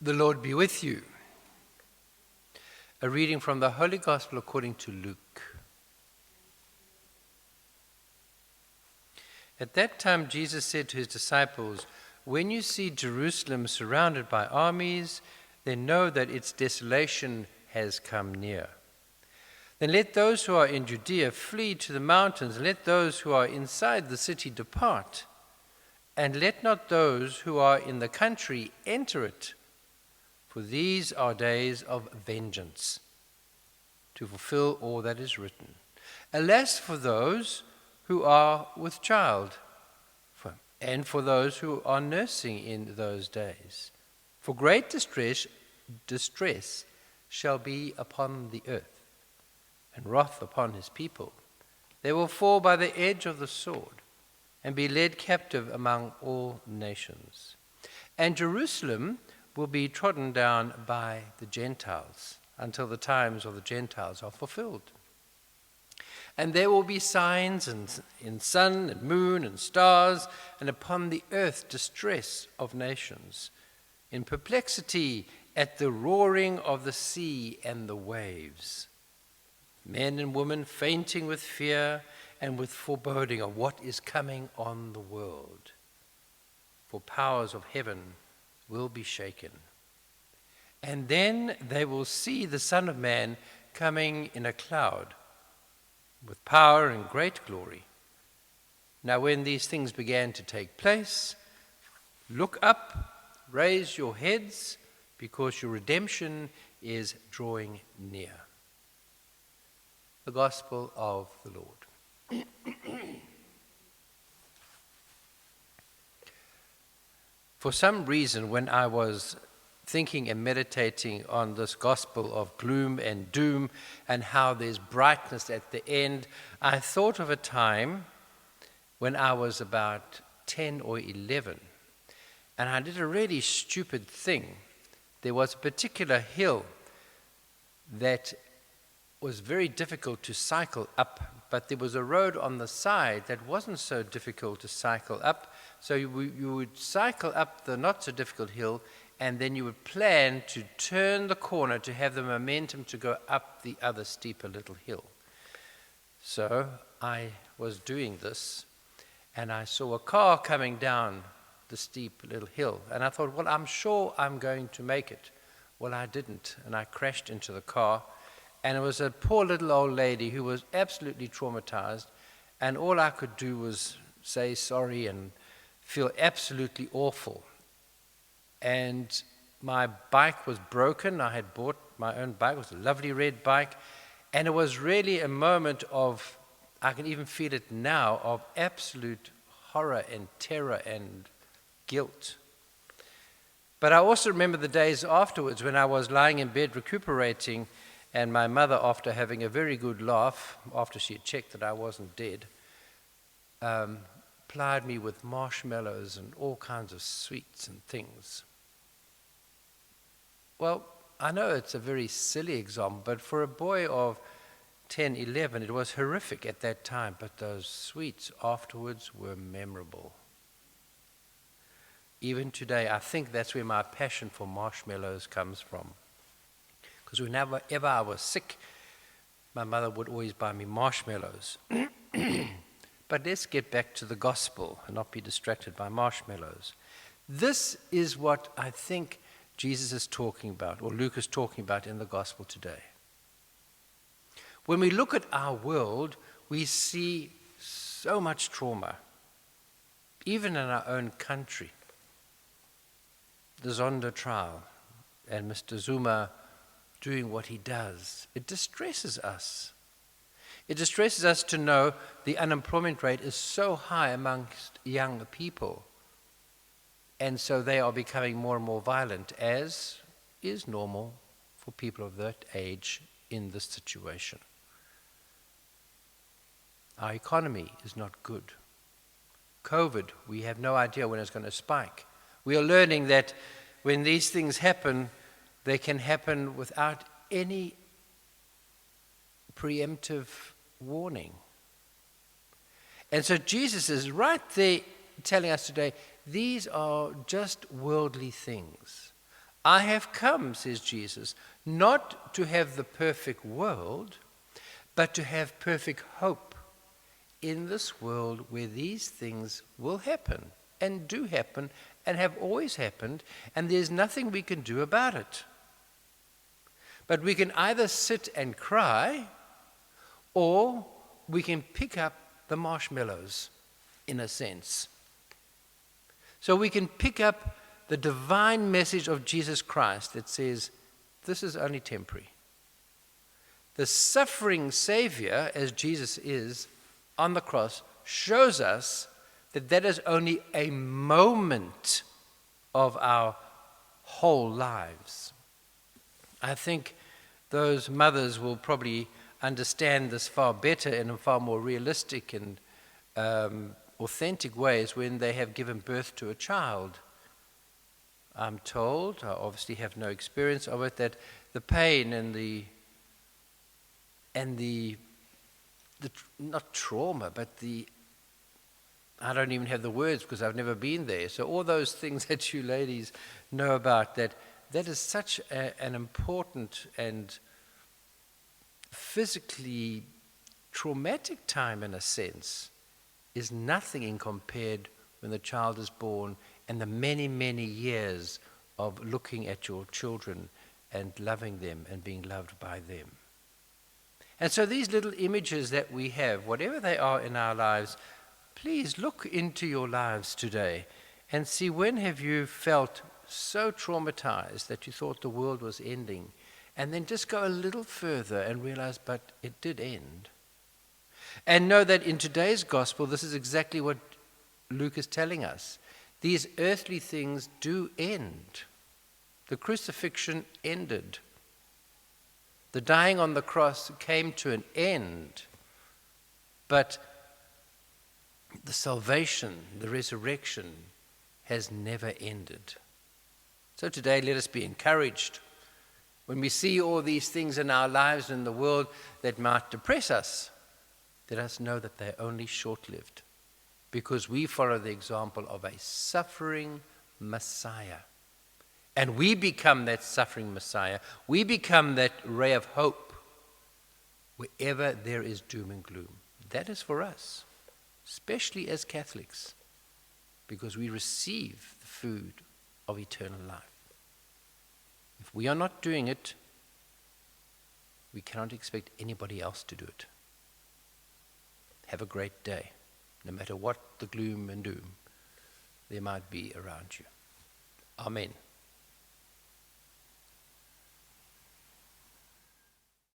The Lord be with you. A reading from the Holy Gospel according to Luke. At that time Jesus said to his disciples, "When you see Jerusalem surrounded by armies, then know that its desolation has come near. Then let those who are in Judea flee to the mountains, and let those who are inside the city depart, and let not those who are in the country enter it. For these are days of vengeance, to fulfill all that is written. Alas for those who are with child, and for those who are nursing in those days. For great distress shall be upon the earth, and wrath upon his people. They will fall by the edge of the sword, and be led captive among all nations. And Jerusalem will be trodden down by the Gentiles, until the times of the Gentiles are fulfilled. And there will be signs in sun and moon and stars, and upon the earth distress of nations, in perplexity at the roaring of the sea and the waves. Men and women fainting with fear and with foreboding of what is coming on the world. For powers of heaven will be shaken. And then they will see the Son of Man coming in a cloud, with power and great glory. Now when these things began to take place, look up, raise your heads, because your redemption is drawing near." The Gospel of the Lord. For some reason, when I was thinking and meditating on this gospel of gloom and doom and how there's brightness at the end, I thought of a time when I was about 10 or 11, and I did a really stupid thing. There was a particular hill that was very difficult to cycle up, but there was a road on the side that wasn't so difficult to cycle up. So you would cycle up the not so difficult hill, and then you would plan to turn the corner to have the momentum to go up the other steeper little hill. So I was doing this, and I saw a car coming down the steep little hill, and I thought, well, I'm sure I'm going to make it. Well, I didn't, and I crashed into the car. And it was a poor little old lady who was absolutely traumatized, and all I could do was say sorry and feel absolutely awful. And my bike was broken. I had bought my own bike. It was a lovely red bike. And it was really a moment of, I can even feel it now, of absolute horror and terror and guilt. But I also remember the days afterwards when I was lying in bed recuperating, and my mother, after having a very good laugh, after she had checked that I wasn't dead, plied me with marshmallows and all kinds of sweets and things. Well, I know it's a very silly example, but for a boy of 10, 11, it was horrific at that time, but those sweets afterwards were memorable. Even today, I think that's where my passion for marshmallows comes from. Because whenever I was sick, my mother would always buy me marshmallows. But let's get back to the gospel and not be distracted by marshmallows. This is what I think Jesus is talking about, or Luke is talking about in the gospel today. When we look at our world, we see so much trauma, even in our own country. The Zondo trial and Mr. Zuma doing what he does. It distresses us. It distresses us to know the unemployment rate is so high amongst young people. And so they are becoming more and more violent, as is normal for people of that age in this situation. Our economy is not good. COVID, we have no idea when it's going to spike. We are learning that when these things happen, they can happen without any preemptive warning. And so Jesus is right there telling us today, these are just worldly things. I have come, says Jesus, not to have the perfect world, but to have perfect hope in this world where these things will happen and do happen and have always happened, and there's nothing we can do about it. But we can either sit and cry, or we can pick up the marshmallows, in a sense. So we can pick up the divine message of Jesus Christ that says, this is only temporary. The suffering Savior, as Jesus is on the cross, shows us that that is only a moment of our whole lives. I think those mothers will probably understand this far better in a far more realistic and authentic ways when they have given birth to a child. I'm told, I obviously have no experience of it, that the pain and the not trauma, but I don't even have the words because I've never been there. So all those things that you ladies know about, that is such an important and physically traumatic time in a sense, is nothing in compared when the child is born and the many, many years of looking at your children and loving them and being loved by them. And so these little images that we have, whatever they are in our lives, please look into your lives today and see, when have you felt so traumatized that you thought the world was ending, and then just go a little further and realize, but it did end. And know that in today's gospel, this is exactly what Luke is telling us. These earthly things do end. The crucifixion ended. The dying on the cross came to an end. But the salvation, the resurrection, has never ended. So today, let us be encouraged. When we see all these things in our lives and in the world that might depress us, let us know that they're only short-lived, because we follow the example of a suffering Messiah. And we become that suffering Messiah. We become that ray of hope wherever there is doom and gloom. That is for us, especially as Catholics, because we receive the food of eternal life. If we are not doing it, we cannot expect anybody else to do it. Have a great day, no matter what the gloom and doom there might be around you. Amen.